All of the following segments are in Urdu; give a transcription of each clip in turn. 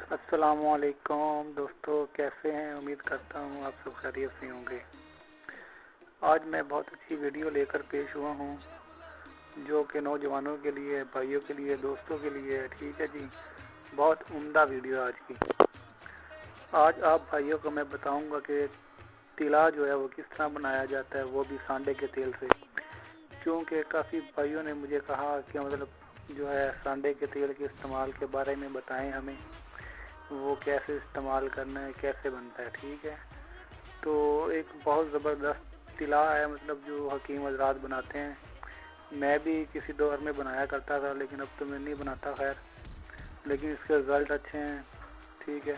السلام علیکم دوستو، کیسے ہیں؟ امید کرتا ہوں آپ سب خیریت سے ہوں گے۔ آج میں بہت اچھی ویڈیو لے کر پیش ہوا ہوں جو کہ نوجوانوں کے لیے، بھائیوں کے لیے، دوستوں کے لیے ہے۔ ٹھیک ہے جی، بہت عمدہ ویڈیو آج کی۔ آج آپ بھائیوں کو میں بتاؤں گا کہ تلا جو ہے وہ کس طرح بنایا جاتا ہے، وہ بھی سانڈے کے تیل سے۔ کیونکہ کافی بھائیوں نے مجھے کہا کہ مطلب جو ہے سانڈے کے تیل کے استعمال کے بارے میں بتائیں ہمیں، وہ کیسے استعمال کرنا ہے، کیسے بنتا ہے۔ ٹھیک ہے، تو ایک بہت زبردست تلا ہے، مطلب جو حکیم حضرات بناتے ہیں۔ میں بھی کسی دور میں بنایا کرتا تھا، لیکن اب تو میں نہیں بناتا، خیر، لیکن اس کے رزلٹ اچھے ہیں۔ ٹھیک ہے،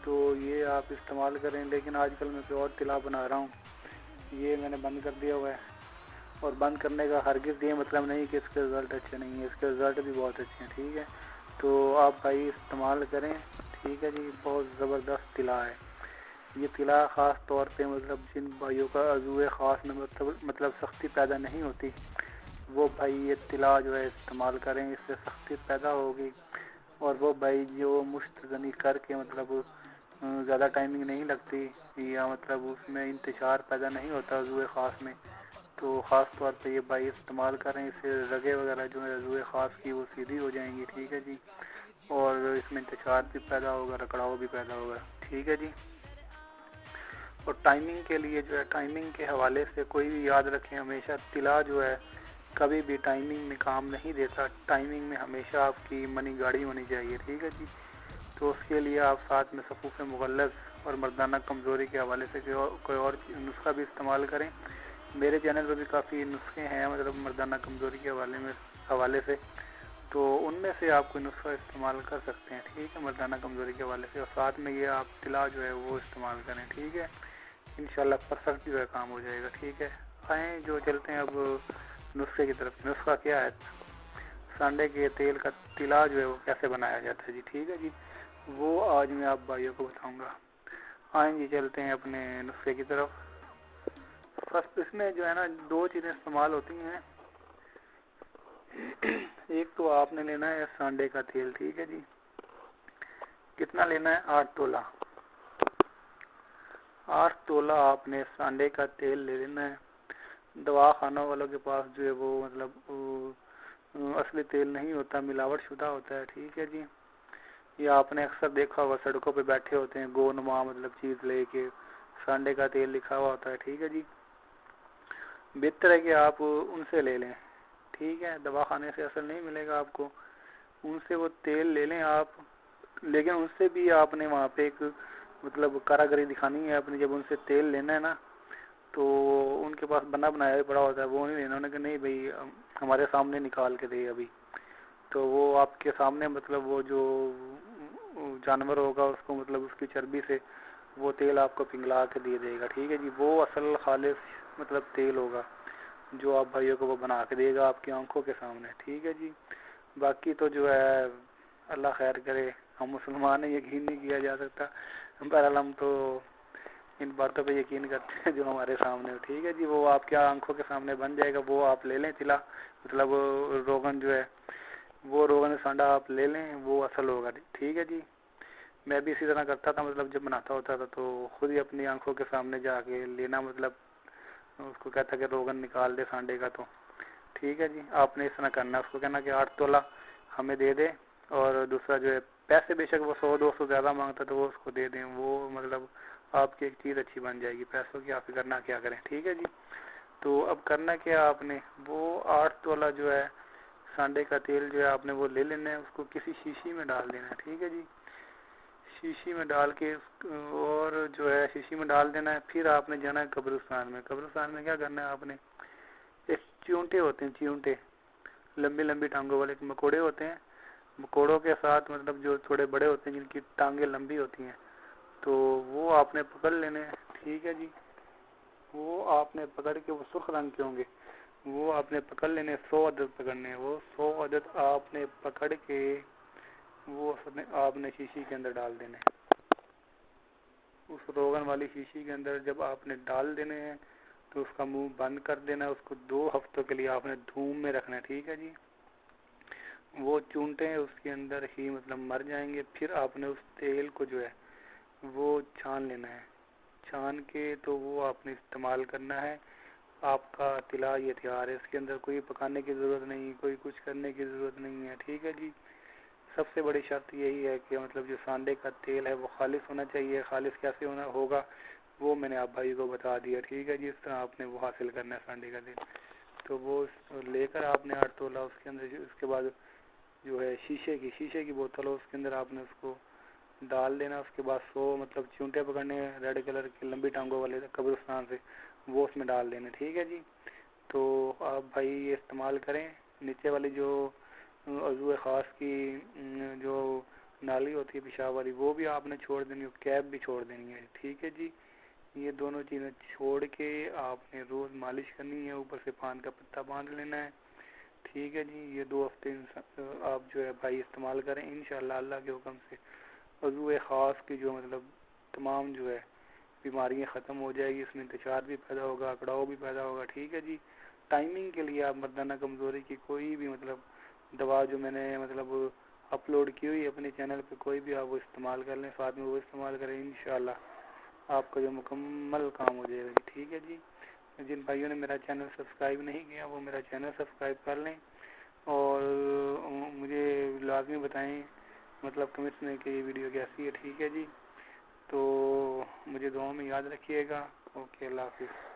تو یہ آپ استعمال کریں۔ لیکن آج کل میں کوئی اور تلا بنا رہا ہوں، یہ میں نے بند کر دیا ہوا ہے۔ اور بند کرنے کا ہرگز یہ مطلب نہیں کہ اس کے رزلٹ اچھے نہیں ہیں، اس کے رزلٹ بھی بہت اچھے ہیں۔ ٹھیک ہے، تو آپ بھائی استعمال کریں۔ ٹھیک ہے جی، بہت زبردست تلا ہے یہ تلا۔ خاص طور پہ مطلب جن بھائیوں کا عضو خاص میں مطلب سختی پیدا نہیں ہوتی، وہ بھائی یہ تلا جو ہے استعمال کریں، اس سے سختی پیدا ہوگی۔ اور وہ بھائی جو مشت زنی کر کے مطلب زیادہ ٹائمنگ نہیں لگتی، یا مطلب اس میں انتشار پیدا نہیں ہوتا عضو خاص میں، تو خاص طور پہ یہ بھائی استعمال کریں۔ اس سے رگیں وغیرہ جو ہے عضو خاص کی وہ سیدھی ہو جائیں گی۔ ٹھیک ہے جی، اور اس میں انتشار بھی پیدا ہوگا، رکڑاؤ بھی پیدا ہوگا۔ ٹھیک ہے جی، اور ٹائمنگ کے لیے جو ہے، ٹائمنگ کے حوالے سے کوئی بھی یاد رکھیں، ہمیشہ تلا جو ہے کبھی بھی ٹائمنگ میں کام نہیں دیتا۔ ٹائمنگ میں ہمیشہ آپ کی منی گاڑی ہونی چاہیے۔ ٹھیک ہے جی، تو اس کے لیے آپ ساتھ میں صفوف مغلظ اور مردانہ کمزوری کے حوالے سے کوئی اور نسخہ بھی استعمال کریں۔ میرے چینل پہ بھی کافی نسخے ہیں مطلب مردانہ کمزوری کے حوالے سے، تو ان میں سے آپ کوئی نسخہ استعمال کر سکتے ہیں۔ ٹھیک ہے، مردانہ کمزوری کے حوالے سے، اور ساتھ میں یہ آپ تلا جو ہے وہ استعمال کریں۔ ٹھیک ہے، انشاءاللہ پرفیکٹ جو ہے کام ہو جائے گا۔ ٹھیک ہے، آئیں جو چلتے ہیں اب نسخے کی طرف۔ نسخہ کیا ہے؟ سانڈے کے تیل کا تلا جو ہے وہ کیسے بنایا جاتا ہے جی۔ ٹھیک ہے جی، وہ آج میں آپ بھائیوں کو بتاؤں گا۔ آئیں جی چلتے ہیں اپنے نسخے کی طرف۔ فرسٹ اس میں جو ہے نا دو چیزیں استعمال ہوتی ہیں۔ ایک تو آپ نے لینا ہے سانڈے کا تیل۔ ٹھیک ہے جی، کتنا لینا ہے؟ 8 تولہ۔ 8 تولہ آپ نے سانڈے کا تیل لے لینا ہے۔ دوا خانوں والوں کے پاس جو ہے وہ مطلب اصلی تیل نہیں ہوتا، ملاوٹ شدہ ہوتا ہے۔ ٹھیک ہے جی، یہ آپ نے اکثر دیکھا ہوگا، سڑکوں پہ بیٹھے ہوتے ہیں گو نما مطلب چیز لے کے، سانڈے کا تیل لکھا ہوا ہوتا ہے۔ ٹھیک ہے جی، بہتر ہے کہ آپ ان سے لے لیں۔ ٹھیک ہے، دوا خانے سے اصل نہیں ملے گا آپ کو، ان سے وہ تیل لے لیں آپ۔ لیکن ان سے بھی آپ نے وہاں پہ ایک مطلب کاراگری دکھانی ہے اپنی۔ جب ان سے تیل لینا ہے نا، تو ان کے پاس بنا بنایا پڑا ہوتا ہے، وہ نہیں لینا۔ انہوں نے کہا نہیں بھائی ہمارے سامنے نکال کے دے ابھی، تو وہ آپ کے سامنے مطلب وہ جو جانور ہوگا اس کو مطلب اس کی چربی سے وہ تیل آپ کو پنگلا کے دے دے گا۔ ٹھیک ہے جی، وہ اصل خالص مطلب تیل ہوگا جو آپ بھائیوں کو وہ بنا کے دے گا آپ کی آنکھوں کے سامنے۔ ٹھیک ہے جی، باقی تو جو ہے اللہ خیر کرے، ہم مسلمان ہیں، یقین نہیں کیا جا سکتا، بہرحال ہم تو ان باتوں پہ یقین کرتے ہیں جو ہمارے سامنے ہو۔ ٹھیک ہے جی، وہ آپ کی آنکھوں کے سامنے بن جائے گا، وہ آپ لے لیں تلا، مطلب روغن جو ہے وہ روغن سانڈا آپ لے لیں، وہ اصل ہوگا۔ ٹھیک ہے جی، میں بھی اسی طرح کرتا تھا، مطلب جب بناتا ہوتا تھا تو خود ہی اپنی آنکھوں کے سامنے جا کے لینا، مطلب اس کو کہتا کہ روغن نکال دے سانڈے کا۔ تو ٹھیک ہے جی، آپ نے اس طرح کرنا، اس کو کہنا کہ 8 تولہ ہمیں دے دے، اور دوسرا جو ہے پیسے بے شک وہ 100-200 زیادہ مانگتا تو وہ اس کو دے دیں، وہ مطلب آپ کی ایک چیز اچھی بن جائے گی، پیسوں کی آپ کرنا کیا کریں۔ ٹھیک ہے جی، تو اب کرنا کیا آپ نے، وہ 8 تولہ جو ہے سانڈے کا تیل جو ہے آپ نے وہ لے لینا ہے، اس کو کسی شیشی میں ڈال دینا ہے۔ ٹھیک ہے جی، شیشی میں ڈال کے اور جو ہے شیشی میں ڈال دینا ہے۔ پھر آپ نے جانا ہے قبرستان میں۔ قبرستان میں کیا کرنا ہے آپ نے، ایک چیونٹے ہوتے ہیں، چیونٹے لمبی لمبی ٹانگوں والے مکوڑے ہوتے ہیں، مکوڑوں کے ساتھ مطلب جو تھوڑے بڑے ہوتے ہیں جن کی ٹانگیں لمبی ہوتی ہیں، تو وہ آپ نے پکڑ لینے ہیں۔ ٹھیک ہے جی، وہ آپ نے پکڑ کے، وہ سرخ رنگ کے ہوں گے، وہ آپ نے پکڑ لینے، 100 عدد پکڑنے ہیں۔ وہ 100 عدد آپ نے پکڑ کے وہ آپ نے شیشی کے اندر ڈال دینے ہیں۔ اس روغن والی شیشی کے اندر جب آپ نے ڈال دینے ہیں تو اس کا منہ بند کر دینا ہے، اس کو 2 ہفتوں کے لیے آپ نے دھوم میں رکھنا ہے۔ ٹھیک ہے جی، وہ چونٹیں اس کے اندر ہی مطلب مر جائیں گے. پھر آپ نے اس تیل کو جو ہے وہ چھان لینا ہے. چھان کے تو وہ آپ نے استعمال کرنا ہے. آپ کا طلا یہ تیار ہے. اس کے اندر کوئی پکانے کی ضرورت نہیں, کوئی کچھ کرنے کی ضرورت نہیں ہے. ٹھیک ہے جی. سب سے بڑی شرط یہی ہے کہ مطلب جو سانڈے کا تیل ہے وہ خالص ہونا چاہیے. خالص کیسے ہوگا وہ میں نے آپ بھائی کو بتا دیا. ٹھیک ہے جی. اس طرح آپ نے وہ حاصل کرنا ہے سانڈے کا تیل. تو وہ لے کر آپ نے 8 تولہ اس کے اندر, اس کے بعد جو ہے شیشے کی بوتل ہو, اس کے اندر آپ نے اس کو ڈال دینا. اس کے بعد 100 مطلب چونٹے پکڑنے ریڈ کلر کے لمبی ٹانگوں والے قبرستان سے, وہ اس میں ڈال دینا. ٹھیک ہے جی. تو آپ بھائی یہ استعمال کریں. نیچے والی جو عضو خاص کی جو نالی ہوتی ہے پیشاب والی, وہ بھی آپ نے چھوڑ دینی ہے, کیپ بھی چھوڑ دینی ہے. ٹھیک ہے جی. یہ دونوں چیزیں چھوڑ کے آپ نے روز مالش کرنی ہے. اوپر سے پان کا پتا باندھ لینا ہے. ٹھیک ہے جی. یہ 2 ہفتے آپ جو ہے بھائی استعمال کریں. انشاءاللہ اللہ کے حکم سے عضو خاص کی جو مطلب تمام جو ہے بیماریاں ختم ہو جائے گی. اس میں انتشار بھی پیدا ہوگا, اکڑاؤ بھی پیدا ہوگا. ٹھیک ہے جی. ٹائمنگ کے لیے آپ مردانہ کمزوری کی کوئی بھی مطلب دوا جو میں نے مطلب اپلوڈ کی ہوئی اپنے چینل پہ, کوئی بھی آپ وہ استعمال کر لیں, ساتھ میں وہ استعمال کریں. انشاءاللہ آپ کا جو مکمل کام ہو جائے گا. ٹھیک ہے جی. جن بھائیوں نے میرا چینل سبسکرائب نہیں کیا وہ میرا چینل سبسکرائب کر لیں, اور مجھے لازمی بتائیں مطلب کمنٹس میں کہ یہ ویڈیو کیسی ہے. ٹھیک ہے جی. تو مجھے دعاؤں میں یاد رکھیے گا. اوکے, اللہ حافظ.